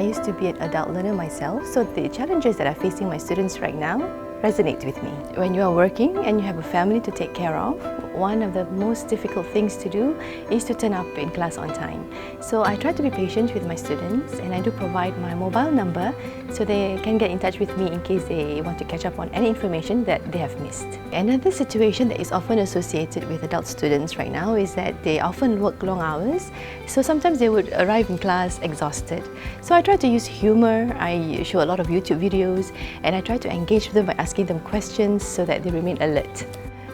I used to be an adult learner myself, so the challenges that are facing my students right now resonate with me. When you are working and you have a family to take care of, one of the most difficult things to do is to turn up in class on time. So I try to be patient with my students, and I do provide my mobile number so they can get in touch with me in case they want to catch up on any information that they have missed. Another situation that is often associated with adult students right now is that they often work long hours, so sometimes they would arrive in class exhausted. So I try to use humor, I show a lot of YouTube videos, and I try to engage with them by asking them questions so that they remain alert.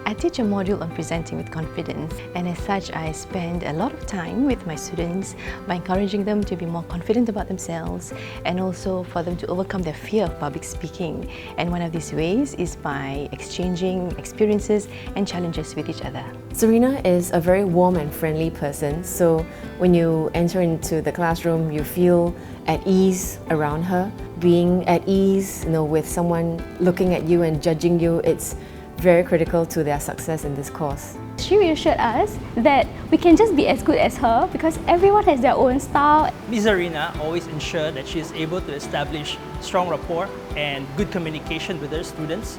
I teach a module on presenting with confidence, and as such I spend a lot of time with my students by encouraging them to be more confident about themselves and also for them to overcome their fear of public speaking. And one of these ways is by exchanging experiences and challenges with each other. Serena is a very warm and friendly person, so when you enter into the classroom you feel at ease around her. Being at ease, with someone looking at you and judging you, it's very critical to their success in this course. She reassured us that we can just be as good as her because everyone has their own style. Ms. Arena always ensures that she is able to establish strong rapport and good communication with her students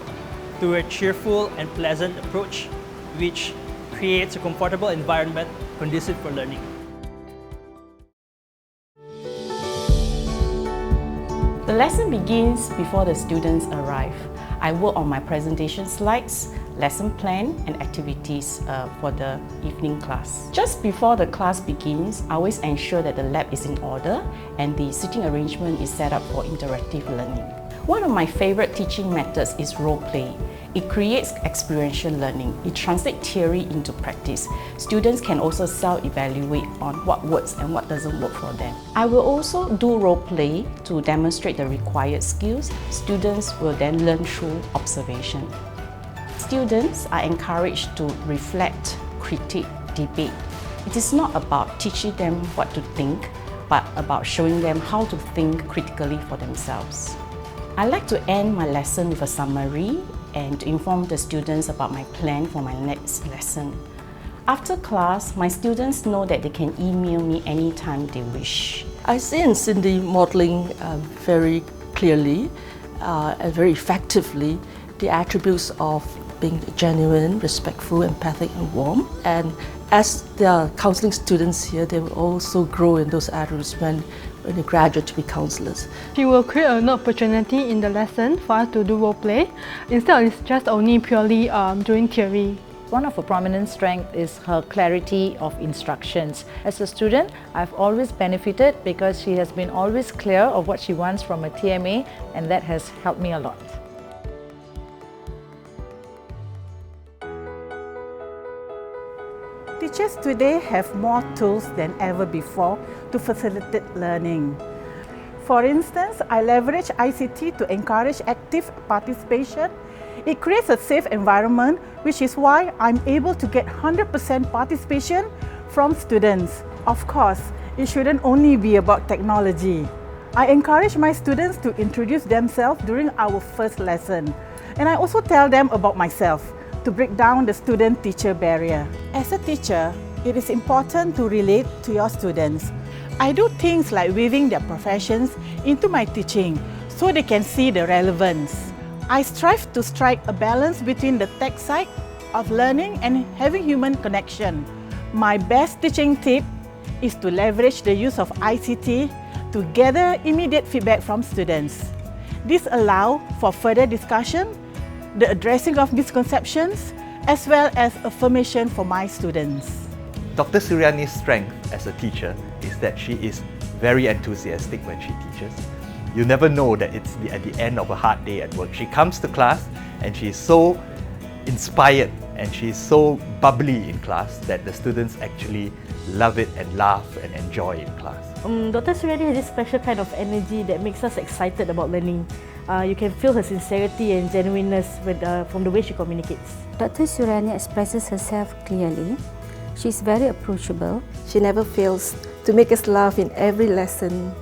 through a cheerful and pleasant approach, which creates a comfortable environment conducive for learning. The lesson begins before the students arrive. I work on my presentation slides, lesson plan and activities for the evening class. Just before the class begins, I always ensure that the lab is in order and the seating arrangement is set up for interactive learning. One of my favorite teaching methods is role play. It creates experiential learning. It translates theory into practice. Students can also self-evaluate on what works and what doesn't work for them. I will also do role play to demonstrate the required skills. Students will then learn through observation. Students are encouraged to reflect, critique, debate. It is not about teaching them what to think, but about showing them how to think critically for themselves. I like to end my lesson with a summary and to inform the students about my plan for my next lesson. After class, my students know that they can email me anytime they wish. I see in Cindy modeling very clearly and very effectively the attributes of being genuine, respectful, empathic and warm. And as they are counselling students here, they will also grow in those attributes when they graduate to be counsellors. She will create an opportunity in the lesson for us to do role play, instead of just only purely doing theory. One of her prominent strengths is her clarity of instructions. As a student, I've always benefited because she has been always clear of what she wants from a TMA, and that has helped me a lot. Teachers today have more tools than ever before to facilitate learning. For instance, I leverage ICT to encourage active participation. It creates a safe environment, which is why I'm able to get 100% participation from students. Of course, it shouldn't only be about technology. I encourage my students to introduce themselves during our first lesson, and I also tell them about myself to break down the student-teacher barrier. As a teacher, it is important to relate to your students. I do things like weaving their professions into my teaching so they can see the relevance. I strive to strike a balance between the tech side of learning and having human connection. My best teaching tip is to leverage the use of ICT to gather immediate feedback from students. This allows for further discussion, the addressing of misconceptions, as well as affirmation for my students. Dr. Suryani's strength as a teacher is that she is very enthusiastic when she teaches. You never know that it's at the end of a hard day at work. She comes to class and she's so inspired and she's so bubbly in class that the students actually love it and laugh and enjoy in class. Dr. Suryani has this special kind of energy that makes us excited about learning. You can feel her sincerity and genuineness from the way she communicates. Dr. Suryani expresses herself clearly. She's very approachable. She never fails to make us laugh in every lesson.